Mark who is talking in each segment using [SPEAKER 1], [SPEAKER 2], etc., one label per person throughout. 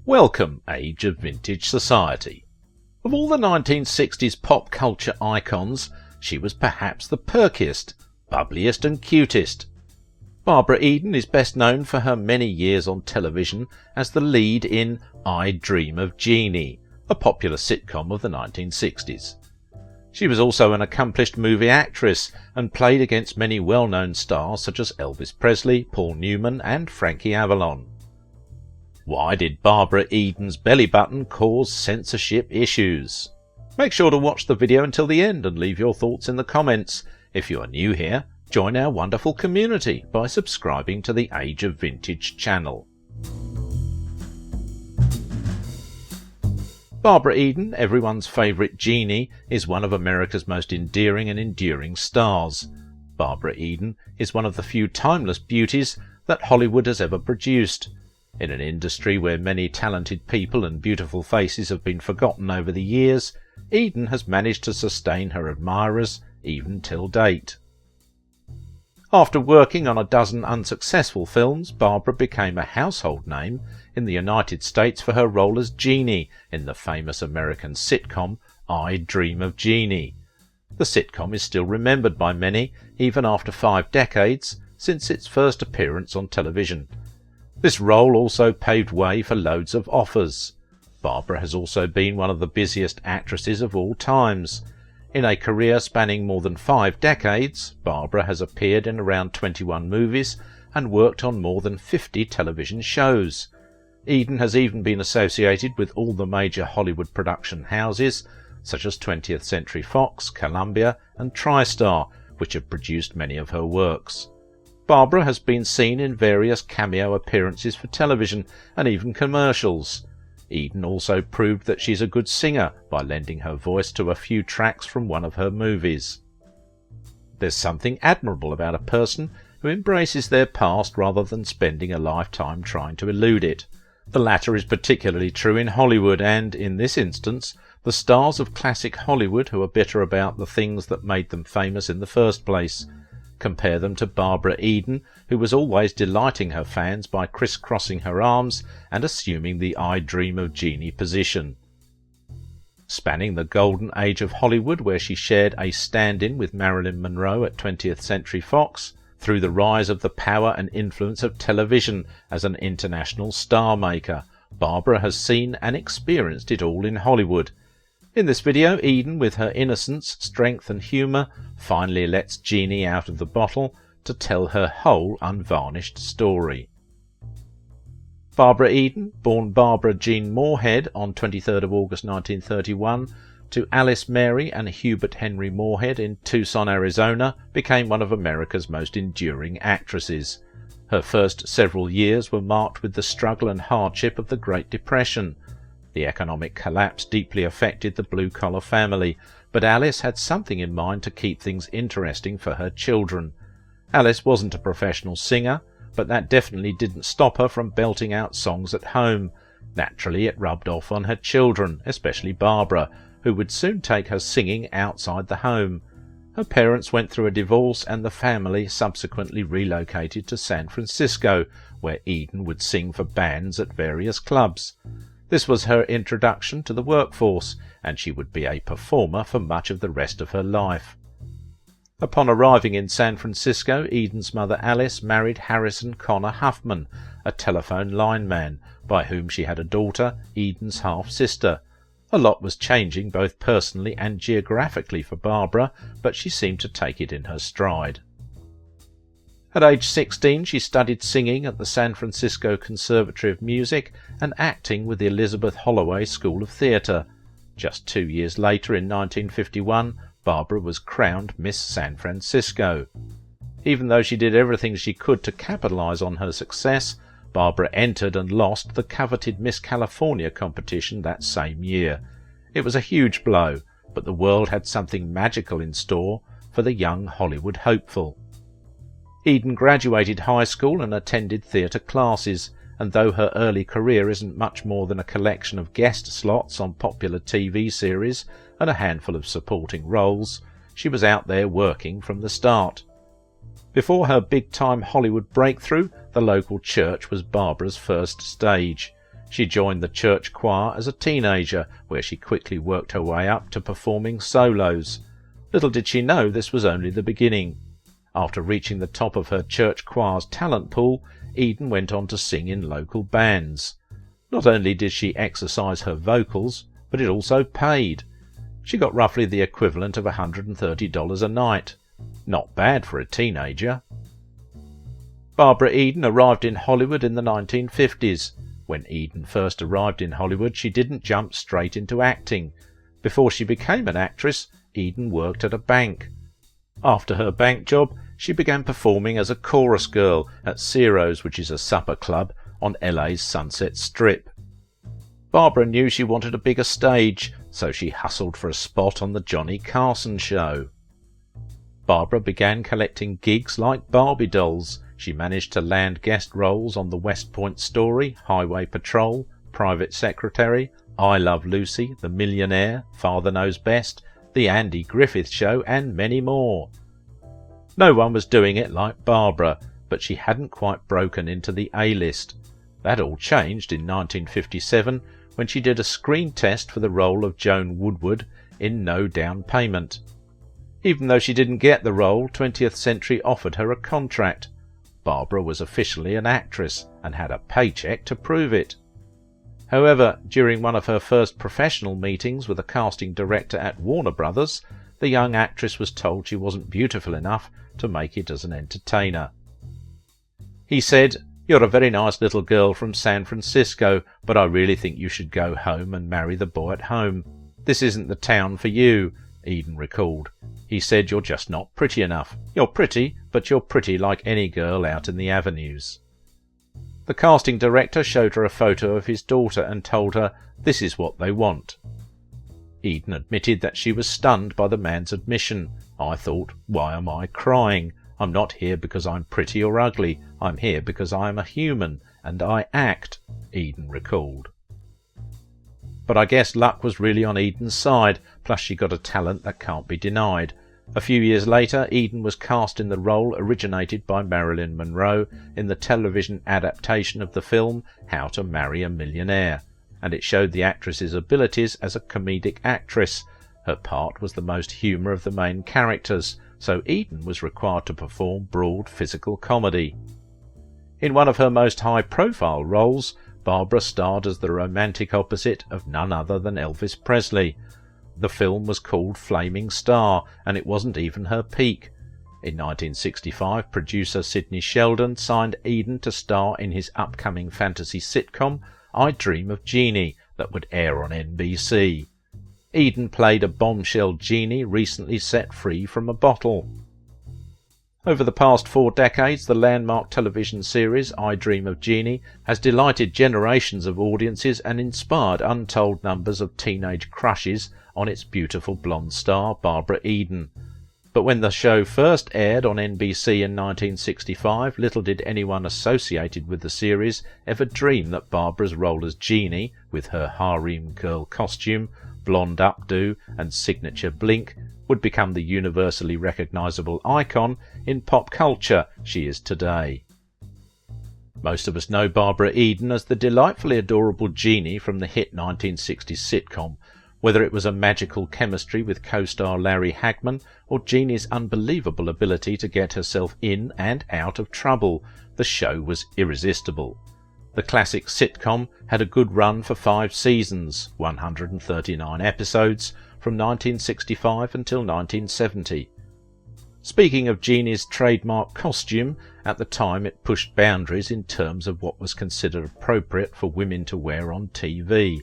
[SPEAKER 1] Welcome, Age of Vintage Society. Of all the 1960s pop culture icons, she was perhaps the perkiest, bubbliest and cutest. Barbara Eden is best known for her many years on television as the lead in I Dream of Jeannie, a popular sitcom of the 1960s. She was also an accomplished movie actress and played against many well-known stars such as Elvis Presley, Paul Newman and Frankie Avalon. Why did Barbara Eden's belly button cause censorship issues? Make sure to watch the video until the end and leave your thoughts in the comments. If you are new here, join our wonderful community by subscribing to the Age of Vintage channel. Barbara Eden, everyone's favourite Jeannie, is one of America's most endearing and enduring stars. Barbara Eden is one of the few timeless beauties that Hollywood has ever produced. In an industry where many talented people and beautiful faces have been forgotten over the years, Eden has managed to sustain her admirers even till date. After working on a dozen unsuccessful films, Barbara became a household name in the United States for her role as Jeannie in the famous American sitcom I Dream of Jeannie. The sitcom is still remembered by many, even after 5 decades since its first appearance on television. This role also paved way for loads of offers. Barbara has also been one of the busiest actresses of all times. In a career spanning more than 5 decades, Barbara has appeared in around 21 movies and worked on more than 50 television shows. Eden has even been associated with all the major Hollywood production houses, such as 20th Century Fox, Columbia and TriStar, which have produced many of her works. Barbara has been seen in various cameo appearances for television and even commercials. Eden also proved that she's a good singer by lending her voice to a few tracks from one of her movies. There's something admirable about a person who embraces their past rather than spending a lifetime trying to elude it. The latter is particularly true in Hollywood and, in this instance, the stars of classic Hollywood who are bitter about the things that made them famous in the first place. Compare them to Barbara Eden, who was always delighting her fans by crisscrossing her arms and assuming the I Dream of Jeannie position. Spanning the golden age of Hollywood, where she shared a stand-in with Marilyn Monroe at 20th Century Fox, through the rise of the power and influence of television as an international star maker, Barbara has seen and experienced it all in Hollywood. In this video, Eden, with her innocence, strength and humour, finally lets Jeannie out of the bottle to tell her whole unvarnished story. Barbara Eden, born Barbara Jean Moorhead on 23rd of August 1931, to Alice Mary and Hubert Henry Moorhead in Tucson, Arizona, became one of America's most enduring actresses. Her first several years were marked with the struggle and hardship of the Great Depression. The economic collapse deeply affected the blue-collar family, but Alice had something in mind to keep things interesting for her children. Alice wasn't a professional singer, but that definitely didn't stop her from belting out songs at home. Naturally, it rubbed off on her children, especially Barbara, who would soon take her singing outside the home. Her parents went through a divorce and the family subsequently relocated to San Francisco, where Eden would sing for bands at various clubs. This was her introduction to the workforce, and she would be a performer for much of the rest of her life. Upon arriving in San Francisco, Eden's mother Alice married Harrison Connor Huffman, a telephone lineman, by whom she had a daughter, Eden's half-sister. A lot was changing both personally and geographically for Barbara, but she seemed to take it in her stride. At age 16 she studied singing at the San Francisco Conservatory of Music and acting with the Elizabeth Holloway School of Theatre. Just 2 years later, in 1951, Barbara was crowned Miss San Francisco. Even though she did everything she could to capitalize on her success, Barbara entered and lost the coveted Miss California competition that same year. It was a huge blow, but the world had something magical in store for the young Hollywood hopeful. Eden graduated high school and attended theatre classes, and though her early career isn't much more than a collection of guest slots on popular TV series and a handful of supporting roles, she was out there working from the start. Before her big-time Hollywood breakthrough, the local church was Barbara's first stage. She joined the church choir as a teenager, where she quickly worked her way up to performing solos. Little did she know this was only the beginning. After reaching the top of her church choir's talent pool, Eden went on to sing in local bands. Not only did she exercise her vocals, but it also paid. She got roughly the equivalent of $130 a night. Not bad for a teenager. Barbara Eden arrived in Hollywood in the 1950s. When Eden first arrived in Hollywood, she didn't jump straight into acting. Before she became an actress, Eden worked at a bank. After her bank job, she began performing as a chorus girl at Ciro's, which is a supper club on LA's Sunset Strip. Barbara knew she wanted a bigger stage, so she hustled for a spot on the Johnny Carson show. Barbara began collecting gigs like Barbie dolls. She managed to land guest roles on The West Point Story, Highway Patrol, Private Secretary, I Love Lucy, The Millionaire, Father Knows Best, The Andy Griffith Show, and many more. No one was doing it like Barbara, but she hadn't quite broken into the A-list. That all changed in 1957 when she did a screen test for the role of Joan Woodward in No Down Payment. Even though she didn't get the role, 20th Century offered her a contract. Barbara was officially an actress and had a paycheck to prove it. However, during one of her first professional meetings with a casting director at Warner Brothers, the young actress was told she wasn't beautiful enough to make it as an entertainer. He said, "You're a very nice little girl from San Francisco, but I really think you should go home and marry the boy at home. This isn't the town for you," Eden recalled. He said, "You're just not pretty enough. You're pretty, but you're pretty like any girl out in the avenues." The casting director showed her a photo of his daughter and told her, "This is what they want." Eden admitted that she was stunned by the man's admission. "I thought, why am I crying? I'm not here because I'm pretty or ugly. I'm here because I am a human, and I act," Eden recalled. But I guess luck was really on Eden's side, plus she got a talent that can't be denied. A few years later, Eden was cast in the role originated by Marilyn Monroe in the television adaptation of the film How to Marry a Millionaire, and it showed the actress's abilities as a comedic actress. Her part was the most humour of the main characters, so Eden was required to perform broad physical comedy. In one of her most high-profile roles, Barbara starred as the romantic opposite of none other than Elvis Presley. The film was called Flaming Star, and it wasn't even her peak. In 1965, producer Sidney Sheldon signed Eden to star in his upcoming fantasy sitcom I Dream of Jeannie that would air on NBC. Eden played a bombshell genie recently set free from a bottle. Over the past 4 decades, the landmark television series I Dream of Jeannie has delighted generations of audiences and inspired untold numbers of teenage crushes on its beautiful blonde star, Barbara Eden. But when the show first aired on NBC in 1965, little did anyone associated with the series ever dream that Barbara's role as Jeannie, with her harem girl costume, blonde updo and signature blink, would become the universally recognisable icon in pop culture she is today. Most of us know Barbara Eden as the delightfully adorable Jeannie from the hit 1960s sitcom, whether it was a magical chemistry with co-star Larry Hagman or Jeannie's unbelievable ability to get herself in and out of trouble. The show was irresistible. The classic sitcom had a good run for 5 seasons, 139 episodes, from 1965 until 1970. Speaking of Jeannie's trademark costume, at the time it pushed boundaries in terms of what was considered appropriate for women to wear on TV.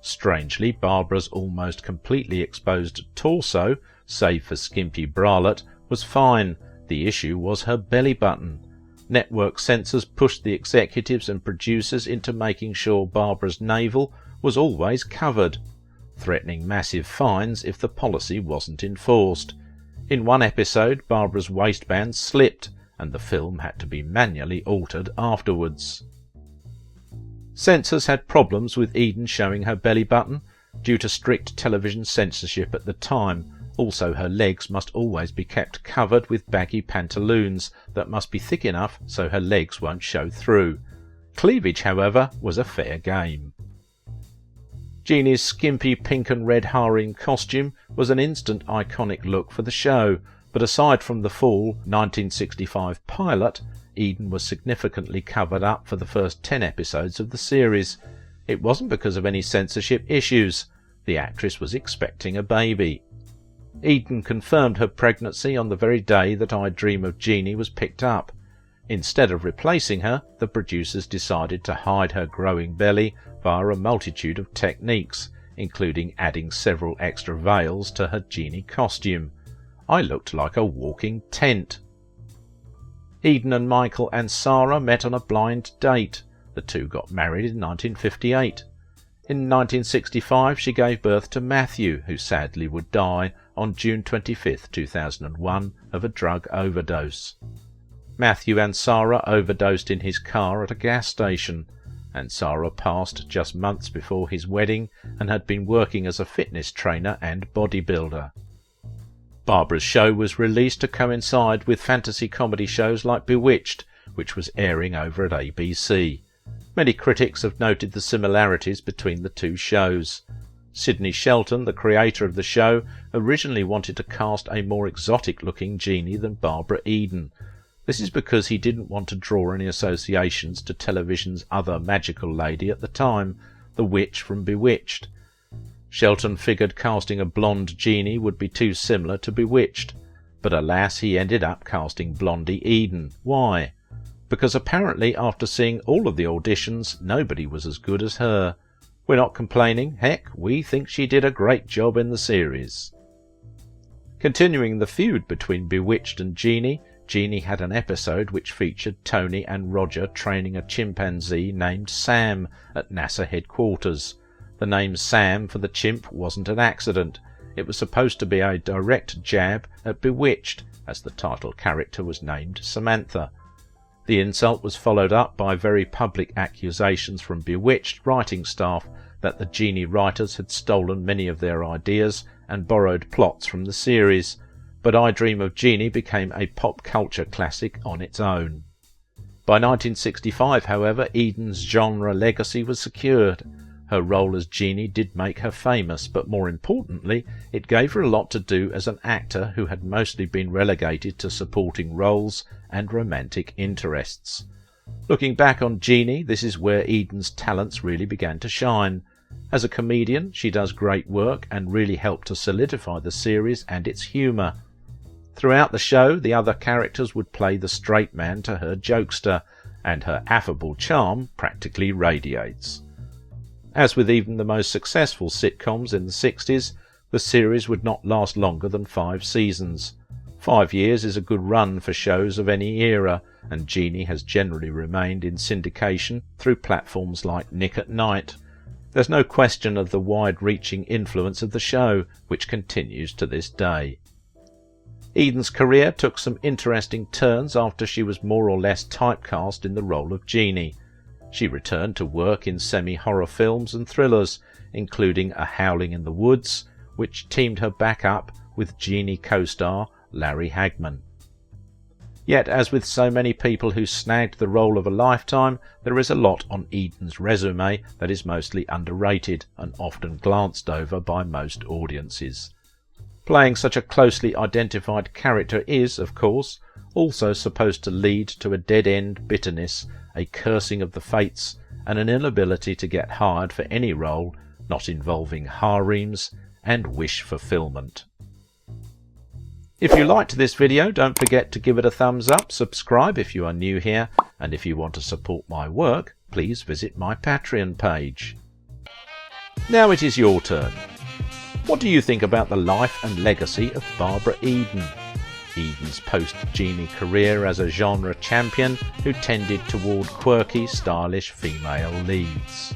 [SPEAKER 1] Strangely, Barbara's almost completely exposed torso, save for skimpy bralette, was fine. The issue was her belly button. Network censors pushed the executives and producers into making sure Barbara's navel was always covered, threatening massive fines if the policy wasn't enforced. In one episode, Barbara's waistband slipped, and the film had to be manually altered afterwards. Censors had problems with Eden showing her belly button, due to strict television censorship at the time. Also, her legs must always be kept covered with baggy pantaloons that must be thick enough so her legs won't show through. Cleavage, however, was a fair game. Jeannie's skimpy pink and red harem costume was an instant iconic look for the show, but aside from the full 1965 pilot, Eden was significantly covered up for the first 10 episodes of the series. It wasn't because of any censorship issues. The actress was expecting a baby. Eden confirmed her pregnancy on the very day that I Dream of Jeannie was picked up. Instead of replacing her, the producers decided to hide her growing belly via a multitude of techniques, including adding several extra veils to her Jeannie costume. I looked like a walking tent. Eden and Michael and Sarah met on a blind date. The two got married in 1958. In 1965 she gave birth to Matthew, who sadly would die on June 25, 2001 of a drug overdose. Matthew and Sarah overdosed in his car at a gas station, and Sarah passed just months before his wedding and had been working as a fitness trainer and bodybuilder. Barbara's show was released to coincide with fantasy comedy shows like Bewitched, which was airing over at ABC. Many critics have noted the similarities between the two shows. Sidney Shelton, the creator of the show, originally wanted to cast a more exotic-looking Jeannie than Barbara Eden. This is because he didn't want to draw any associations to television's other magical lady at the time, the witch from Bewitched. Shelton figured casting a blonde Jeannie would be too similar to Bewitched, but alas, he ended up casting Blondie Eden. Why? Because apparently after seeing all of the auditions, nobody was as good as her. We're not complaining. Heck, we think she did a great job in the series. Continuing the feud between Bewitched and Jeannie, Jeannie had an episode which featured Tony and Roger training a chimpanzee named Sam at NASA headquarters. The name Sam for the chimp wasn't an accident. It was supposed to be a direct jab at Bewitched, as the title character was named Samantha. The insult was followed up by very public accusations from Bewitched writing staff that the Jeannie writers had stolen many of their ideas and borrowed plots from the series, but I Dream of Jeannie became a pop culture classic on its own. By 1965, however, Eden's genre legacy was secured. Her role as Jeannie did make her famous, but more importantly, it gave her a lot to do as an actor who had mostly been relegated to supporting roles and romantic interests. Looking back on Jeannie, this is where Eden's talents really began to shine. As a comedian, she does great work and really helped to solidify the series and its humour. Throughout the show, the other characters would play the straight man to her jokester, and her affable charm practically radiates. As with even the most successful sitcoms in the 60s, the series would not last longer than 5 seasons. 5 years is a good run for shows of any era, and Jeannie has generally remained in syndication through platforms like Nick at Night. There's no question of the wide-reaching influence of the show, which continues to this day. Eden's career took some interesting turns after she was more or less typecast in the role of Jeannie. She returned to work in semi-horror films and thrillers, including A Howling in the Woods, which teamed her back up with Jeannie co-star Larry Hagman. Yet, as with so many people who snagged the role of a lifetime, there is a lot on Eden's resume that is mostly underrated and often glanced over by most audiences. Playing such a closely identified character is, of course, also supposed to lead to a dead-end bitterness, a cursing of the fates, and an inability to get hired for any role not involving harems and wish fulfillment. If you liked this video, don't forget to give it a thumbs up, subscribe if you are new here, and if you want to support my work, please visit my Patreon page. Now it is your turn. What do you think about the life and legacy of Barbara Eden? Eden's post-Jeannie career as a genre champion who tended toward quirky, stylish female leads.